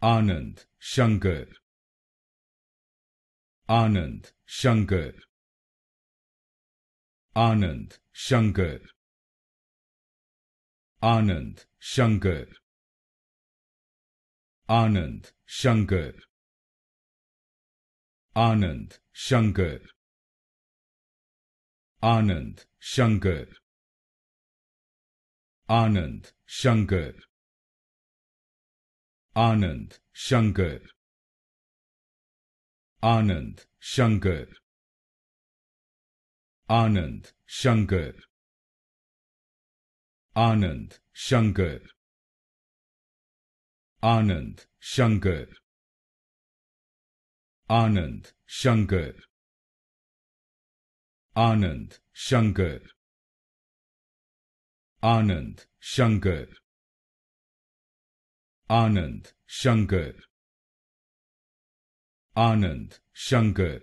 Anand Shankar, Anand Shankar, Anand Shankar, Anand Shankar, Anand Shankar, Anand Shankar, Anand Shankar, Anand Shankar, Anand Shankar, Anand Shankar, Anand Shankar, Anand Shankar, Anand Shankar, Anand Shankar, Anand Shankar, Anand Shankar, Anand Shankar, Anand Shankar,